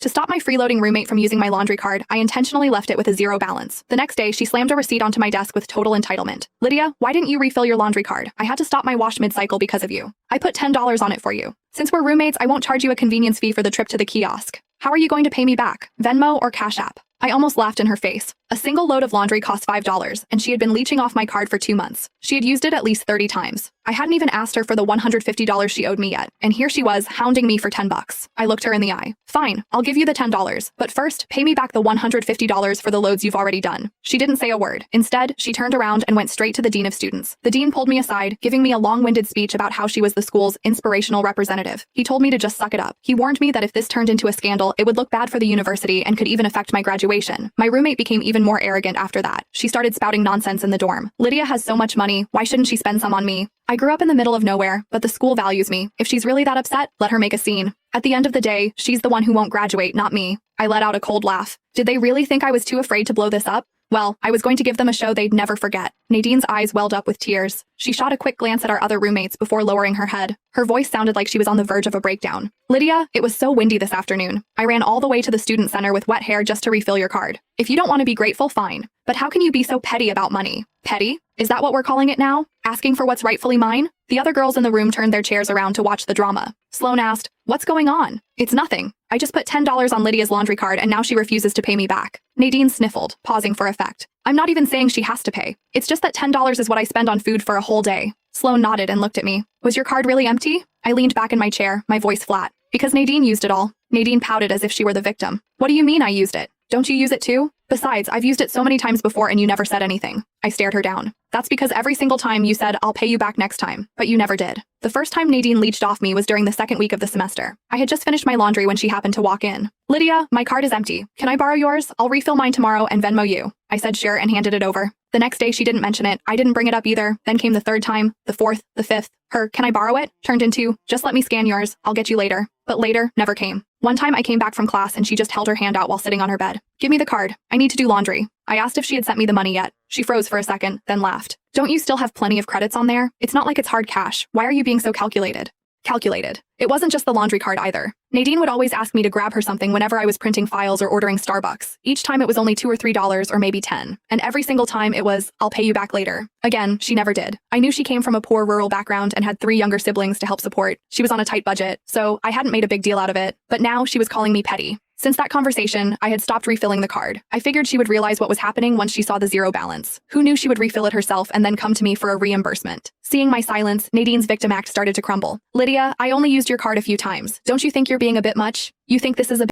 To stop my freeloading roommate from using my laundry card, I intentionally left it with a zero balance. The next day, she slammed a receipt onto my desk with total entitlement. Lydia, why didn't you refill your laundry card? I had to stop my wash mid-cycle because of you. I put $10 on it for you. Since we're roommates, I won't charge you a convenience fee for the trip to the kiosk. How are you going to pay me back? Venmo or Cash App? I almost laughed in her face. A single load of laundry cost $5, and she had been leeching off my card for 2 months. She had used it at least 30 times. I hadn't even asked her for the $150 she owed me yet, and here she was, hounding me for $10. I looked her in the eye. Fine, I'll give you the $10, but first, pay me back the $150 for the loads you've already done. She didn't say a word. Instead, she turned around and went straight to the dean of students. The dean pulled me aside, giving me a long-winded speech about how she was the school's inspirational representative. He told me to just suck it up. He warned me that if this turned into a scandal, it would look bad for the university and could even affect my graduation. My roommate became even more arrogant after that. She started spouting nonsense in the dorm. Lydia has so much money, why shouldn't she spend some on me? I grew up in the middle of nowhere, but the school values me. If she's really that upset, let her make a scene. At the end of the day, she's the one who won't graduate, not me. I let out a cold laugh. Did they really think I was too afraid to blow this up? Well, I was going to give them a show they'd never forget. Nadine's eyes welled up with tears. She shot a quick glance at our other roommates before lowering her head. Her voice sounded like she was on the verge of a breakdown. Lydia, it was so windy this afternoon. I ran all the way to the student center with wet hair just to refill your card. If you don't want to be grateful, fine. But how can you be so petty about money? Petty? Is that what we're calling it now? Asking for what's rightfully mine? The other girls in the room turned their chairs around to watch the drama. Sloane asked, "What's going on?" "It's nothing. I just put $10 on Lydia's laundry card and now she refuses to pay me back." Nadine sniffled, pausing for effect. "I'm not even saying she has to pay. It's just that $10 is what I spend on food for a whole day." Sloane nodded and looked at me. "Was your card really empty?" I leaned back in my chair, my voice flat. "Because Nadine used it all." Nadine pouted as if she were the victim. "What do you mean I used it? Don't you use it too? Besides, I've used it so many times before and you never said anything." I stared her down. "That's because every single time you said, 'I'll pay you back next time,' but you never did." The first time Nadine leached off me was during the second week of the semester. I had just finished my laundry when she happened to walk in. "Lydia, my card is empty. Can I borrow yours? I'll refill mine tomorrow and Venmo you." I said sure and handed it over. The next day she didn't mention it. I didn't bring it up either. Then came the third time, the fourth, the fifth. Her "can I borrow it?" turned into "just let me scan yours, I'll get you later." But later never came. One time I came back from class and she just held her hand out while sitting on her bed. "Give me the card. I need to do laundry." I asked if she had sent me the money yet. She froze for a second, then laughed. "Don't you still have plenty of credits on there? It's not like it's hard cash. Why are you being so calculated?" Calculated. It wasn't just the laundry card either. Nadine would always ask me to grab her something whenever I was printing files or ordering Starbucks. Each time it was only $2 or $3 or maybe 10. And every single time it was, "I'll pay you back later." Again, she never did. I knew she came from a poor rural background and had 3 younger siblings to help support. She was on a tight budget, so I hadn't made a big deal out of it. But now she was calling me petty. Since that conversation, I had stopped refilling the card. I figured she would realize what was happening once she saw the zero balance. Who knew she would refill it herself and then come to me for a reimbursement? Seeing my silence, Nadine's victim act started to crumble. "Lydia, I only used your card a few times. Don't you think you're being a bit much? You think this is a